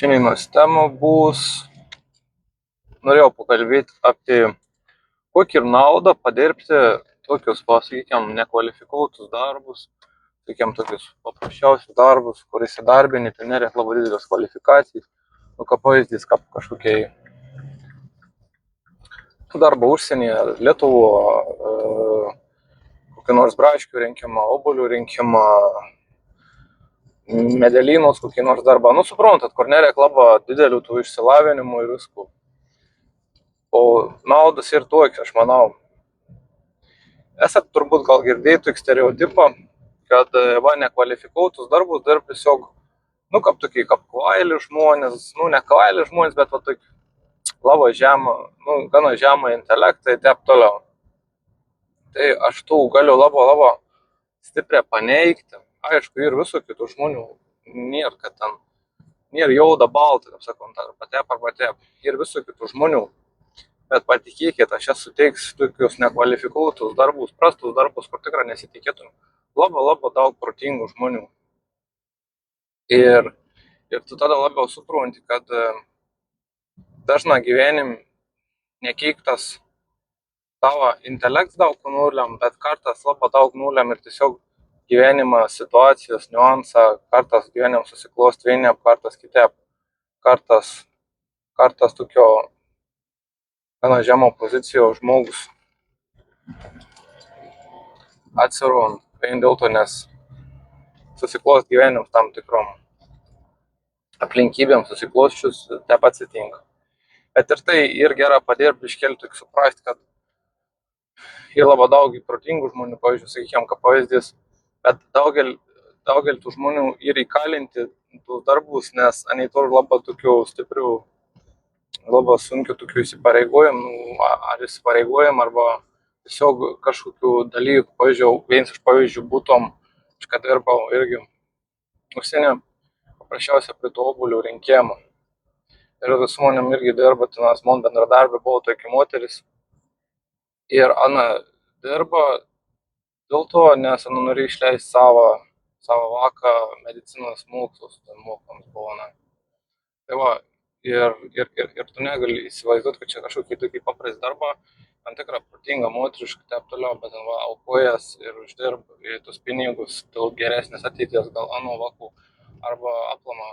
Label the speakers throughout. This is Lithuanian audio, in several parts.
Speaker 1: Šiandienos tema bus, norėjau pakalbėti apie kokį naudą padirbti tokius, sakykime, nekvalifikuotus darbus, sakykime, tokius paprasčiausius darbus, kur įsidarbini, tai nereikia labai didelės kvalifikacijos, kaip pavyzdys, kaip kažkokiai darbo užsienyje, Lietuvo, kokį nors braškių rinkimą, obuolių rinkimą, medelynus, kokį nors darbą. Suprantat, kur nereikia labai didelių tų išsilavinimų ir viskų. O naudas ir toks, aš manau. Esat turbūt gal girdėję tokį stereotipą, kad nekvalifikuotus darbus dirb tiesiog, kaip tokie, kaip kvaili žmonės, ne kvaili žmonės, bet tokie labai žemą, gana žemą intelektą ir taip toliau. Tai aš tų galiu labai stipriai paneigti. Aišku, ir visų kitų žmonių nėra, kad ten nėra jauda balta, kaip sakant, arba taip, ir visų kitų žmonių. Bet patikėkit, aš esu teiks tokius nekvalifikuotus darbus, prastus darbus, kur tikrai nesitikėtum. Labai daug protingų žmonių. Ir tu tada labiau supranti, kad dažna gyvenim nekeiktas tavo intelektas daug nulėm, bet kartais labai daug nulėm ir tiesiog gyvenimo situacijos niuansą, kartais gyvenim susiklost vieniem, kartais kitaip, kartais tokio gana žemo pozicijo žmogus atsiranda, vien dėl to, nes susiklost gyvenim tam tikrom aplinkybėm susiklosčius, taip atsitinka. Bet ir tai ir gera padirbti, iškelti, tik suprasti, kad yra labai daug protingų žmonių, pavyzdžiui, sakykime, kaip pavyzdys, bet daugelį tų žmonių yra įkalinti tų darbus, nes они turi labai tokių stiprių, labai sunkių tokių įsipareigojimų, arba tiesiog kažkokių dalykų. Pavyzdžiui, vienas iš pavyzdžių būtum, kad dirbau irgi užsienį, paprasčiausiai prie tų obuolių rinkimų. Ir su manim irgi dirba, tenas man bendradarbė buvo tokia moteris. Ir Ana dirba dėl to, nes Ana norėjo išleisti savo vaką medicinos mokslus, ten mokams buvo. Tai va, ir tu negali įsivaizduoti, kad čia kažkokį tokį paprastą darbą, tam tikrą protingą moterišką, taip toliau, bet aukojas ir uždirba tus pinigus dėl geresnės ateities, gal Ano vakų, arba aplamą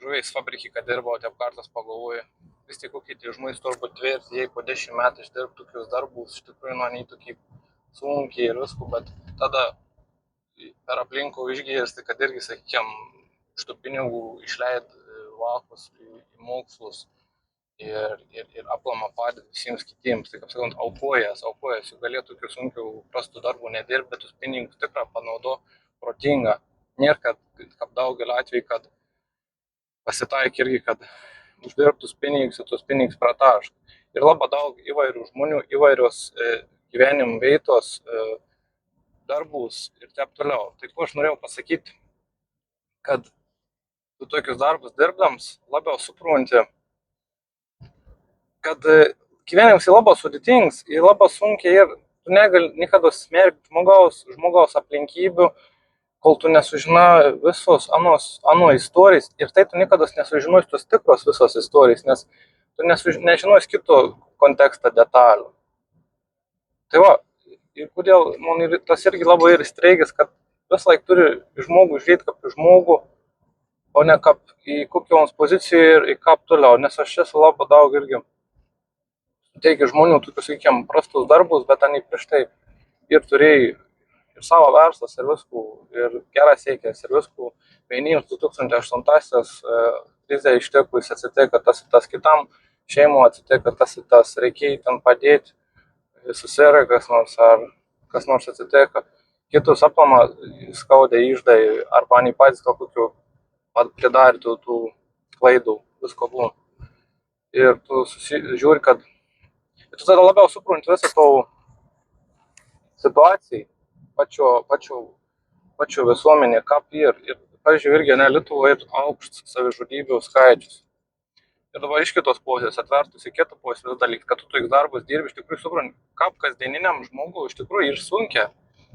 Speaker 1: žuvies fabrikį, kad dirbau, taip kartas pagalvoju. Vis tik kokie tie žmonės turbūt tvirti, jei po 10 metų išdirbtų tokius darbus, iš tikrųjų, nei tokie sunkiai ir visko, bet tada per aplinkų išgirsti, kad irgi, sakykime, iš tų pinigų išleid vakus į mokslus ir aplamą padėti visiems kitiems, tai kaip sakant, aukojas, juk galėtų tokių sunkių prastų darbų nedirbti, bet tus pinigus tikrai panaudo protingą. Nėra, kad daugelį atvejų, kad pasitaikė irgi, kad uždirbtus pinigus ir tus pinigus pratašk. Ir labai daug įvairių žmonių, įvairios gyvenim veitos darbus ir taip toliau. Tai ko aš norėjau pasakyti, kad tu tokius darbus dirbdams labiau supranti, kad gyvenimas yra labai sudėtingas ir labai sunkiai ir tu negali niekada smerkti žmogaus aplinkybių, kol tu nesužinai visos ano istorijos, ir tai tu niekada nesužinosi tos tikros visos istorijos, nes tu nežinosi kito konteksto detalių. Tai va, ir kodėl man tas irgi labai ir streigis, kad vis laik turi žmogų žiūrėti kaip į žmogų, o ne kaip į kokioms poziciją ir į kaip toliau, nes aš esu labai daug irgi suteikiu žmonių tokius, sakykime, prastus darbus, bet ani prieš tai ir turėjai ir savo verslas, ir viskų, ir geras siekės, ir viskų. Vieniems 2008 krizė ištikus atsitiko tas kitam, šeimų atsitiko tas, reikėjo ten padėti, susirė kas nors, ar kas nors atsitiko. Kitus aplamą skaudė išdai, arba nei patys gal kokių pridarytų tų klaidų, visko buvo. Ir tu žiūri, kad tu tada labiau supranti visą to situacijai, pačių visuomenė, kaip ir, pavyzdžiui, irgi Lietuvoje ir aukštas savižudybių skaičius. Ir dabar iš kitos pusės atvertus į kitą pusės dalyką, kad tu tokius darbus dirbi, iš tikrųjų supranti, kaip kasdieniniam žmogui iš tikrųjų ir sunkia.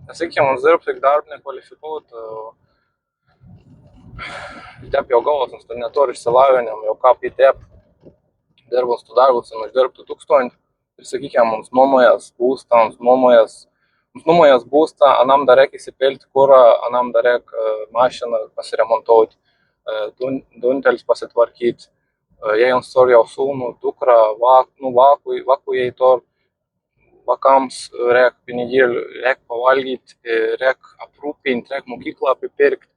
Speaker 1: Nes, sakykime, mums dirbti darbą nekvalifikuotą, Tep jau galvos, tu neturi išsilavinimo, jau ką pitep, dirbus tu darbus, uždirbtų 1000 ir, sakykime, mums nuomojas būstą, anam dar reikia įsipilti kurą, anam dar reikia mašiną pasiremontuoti, duntelis pasitvarkyti, jei jums turi jau sūnų, dukrą, vakų jei turi, vakams reikia pinigėlių, reikia pavalgyti, reikia aprūpinti, reikia mokyklą apipirkti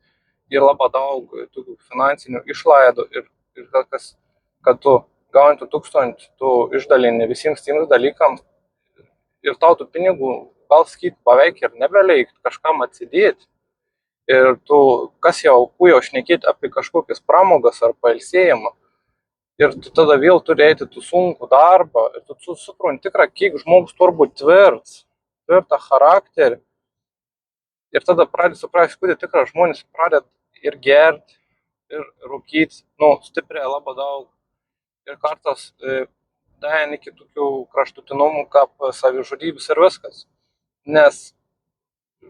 Speaker 1: ir labai daug tokių finansinių išlaidų ir kad tu gauni tų 1000, tu išdalini visiems tiems dalykams ir tau tų pinigų gal sakyt beveik ir nebelikt kažkam atsidėti. Ir tu, kas jau šnekėti apie kažkokias pramogas ar pailsėjimą. Ir tu tada vėl turi eiti tų sunkų darbą ir tu supranti tikrą, kiek žmogus turbūt tvirtą charakterį. Ir tada pradedi suprasti, kodėl tikrai žmonės pradeda ir gerti, ir rūkyti, stipriai labai daug. Ir kartais daeina iki tokių kraštutinumų, kaip savižudybės ir viskas. Nes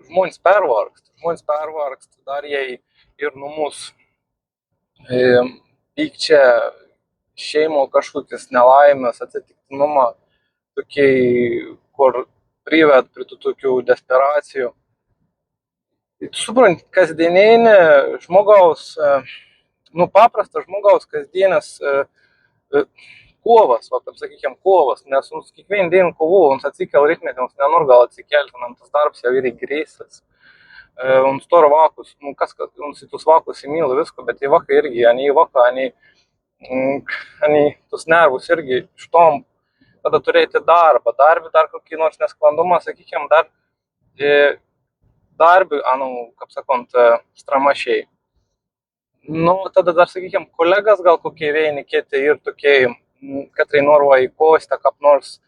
Speaker 1: žmonės pervargsta, dar jei ir numus pykčia, šeimo kažkokias nelaimės, atsitiktinumą, tokiai, kur prived prie tų tokių desperacijų. Tu supranti, kasdieninė žmogaus, paprastas žmogaus kasdienis kovas, taip sakykime, kovas, nes kiekvieną dieną kovu, atsikel rytmetį, nenori gal atsikelti, tas darbs jau yra grėsas. Turi vakus, kas tus vakus įmyla visko, bet į vaką irgi, ani tus nervus irgi štom, tada turėti darbą, dar kokį nors nesklandumą, sakykime, dar darbi, kaip sakant, stramašiai. Tada dar, sakykime, kolegas gal kokie vieni kiti ir tokie, katrai norva į kostą, kaip nors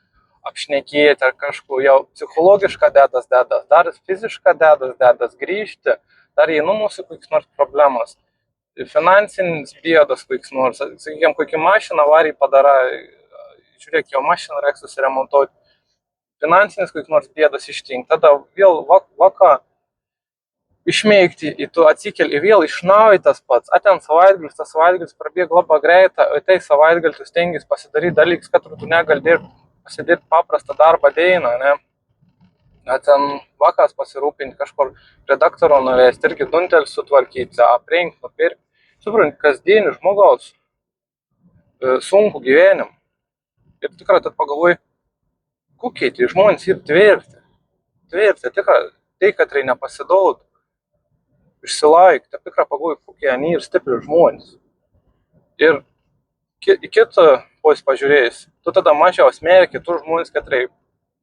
Speaker 1: apšnekėti ar kažko, jau psichologišką dedas, dar fizišką dedas, grįžti, dar į mūsų kokios nors problemas, finansinis bėdas kokios nors, sakykime, kokį mašiną avariją padara, žiūrėk, jo mašiną reikia susiremontuoti, finansinis kokios nors bėdas ištinka, tada vėl vaką išmėgti, tu atsikeli vėl iš naujo tas pats, tas savaitgalis prabėga labai greitą, tai savaitgalį tu stengiasi pasidaryti dalykus, kad tu negali dirbti, pasidirbti paprastą darbą dieną, ne? Ten vakas pasirūpinti, kažkur redaktorą nuvesti, irgi duntelį sutvarkyti, aprengti, nupirkti. Supranti, kasdienį žmogaus sunku gyvenimą. Ir tikrai tad pagalvoju, kokie tai žmonės ir tvirti, tikrai, tai, kad tai nepasiduoda, išsilaikti, tikrai pagalvoju, kokie jie ir stipri žmonės. Ir į kitą pusę pažiūrėjus, tu tada mažiau smerki tų žmonės, kad tai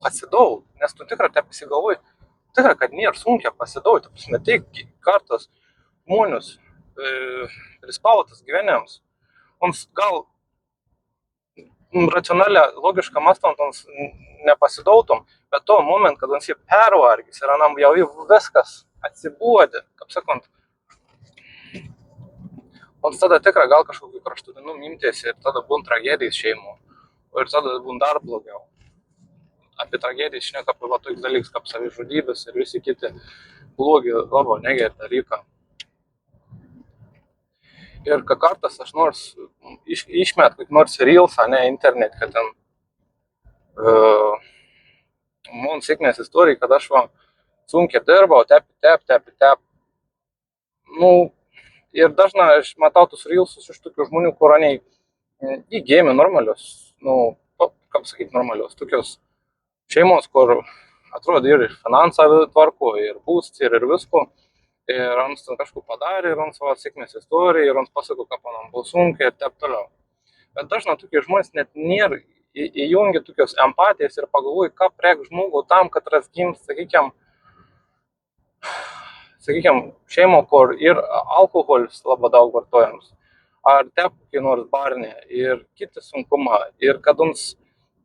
Speaker 1: pasiduoda, nes tu tikrai te pasigalvoji, tikrai, kad nėra sunkia pasiduoti, tai kartas žmonės prispautas gyvenims, mums gal racionaliai, logiškai mąstant, nepasidautum, bet tuo moment, kad jis pervargis ir anam jau viskas atsibuodė, kaip sakant, jis tada tikrai gal kažkokiu kraštutinumų imtėsi ir tada būna tragedijos šeimų, ir tada būna dar blogiau. Apie tragediją šneka apie tokius dalykus kaip savižudybės ir visi kiti blogi, labai negeri dalykai. Ir kartais aš nors išmet kaip nors reelsą, ne internet, kad ten man sėkmės istorija, kad aš sunkiai dirbau, tep. Ir dažnai aš matau tus reelsus iš tokių žmonių, kur įgėmė normalios, kaip sakyti, normalios, tokios šeimos, kur atrodo ir finansą tvarko, ir būstį, ir visko. Ir jis ten kažko padarė, ir jis savo sėkmės istoriją, ir jis pasako, kaip man buvo sunkiai ir taip toliau. Bet dažnai tokie žmonės net nėra įjungia tokios empatijos ir pagalvoja, ką reikia žmogų tam, kad gims, sakykime, šeimo, kur ir alkoholis labai daug vartojamas, ar kokie nors barnė, ir kiti sunkumą, ir kad jums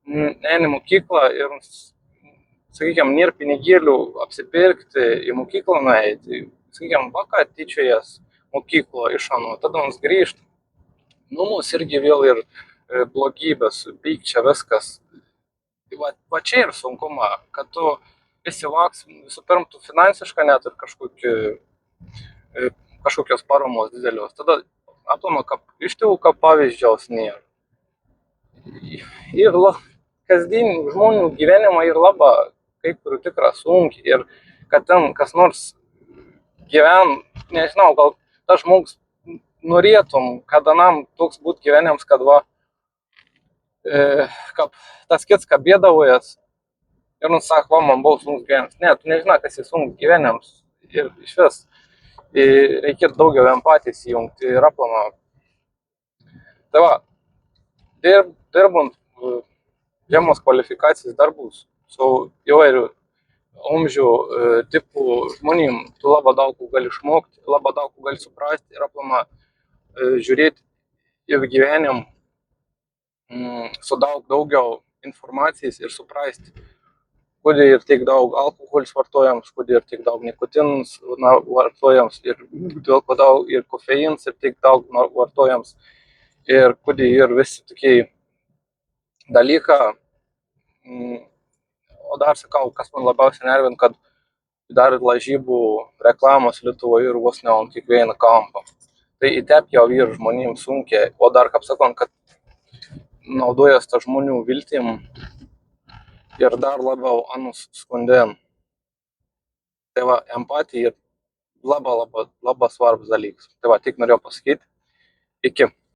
Speaker 1: eina mokyklą, ir sakykime, nėra pinigėlių apsipirkti į mokyklą nueiti, sakykime, vaką tyčiojas mokyklo iš tada jums grįžta. Mūsų irgi vėl ir blogybės, pykčia, viskas. Va čia ir sunkuma, kad tu esi vaks, visų pirma, tu finansiškai net ir kažkokios paramos didelios. Tada aplamai iš tėvų kaip pavyzdžiaus nėra. Ir kasdien žmonių gyvenimą ir labai kai kurių tikrą sunkiai. Ir kad ten kas nors gyven, nežinau, gal tas žmogus norėtum, kad anam toks būt gyvenimas, kad va, kaip tas kits kabėdavojas ir sako, va, man buvo sunkus gyvenimas. Ne, tu nežinai, kas yra sunkus gyvenimas. Ir iš vis reikia daugiau empatijos įjungti ir aplamą. Tai va, dirbant žemos kvalifikacijos darbus su įvairių amžių tipų žmonėm, tu labai daug gali išmokti, labai daug gali suprasti ir aplamą žiūrėti į gyvenimą su daugiau informacijos ir suprasti, kodėl ir tiek daug alkoholis vartojams, kodėl ir tiek daug nikotinas vartojams ir dėl ko daug ir kofeinas ir tiek daug vartojams ir kodėl ir visi tokie dalykai. O dar sakau, kas man labiausiai nervina, kad dar lažybų reklamos Lietuvoje ir vos ne ant kiekvieną kampą. Tai įtep jau ir žmonėms sunkiai, o dar, kaip sakant, kad naudojas ta žmonių viltim ir dar labiau anus skundėm. Tai va, empatija labai svarbus dalykas. Tai va, tik norėjau pasakyti. Iki.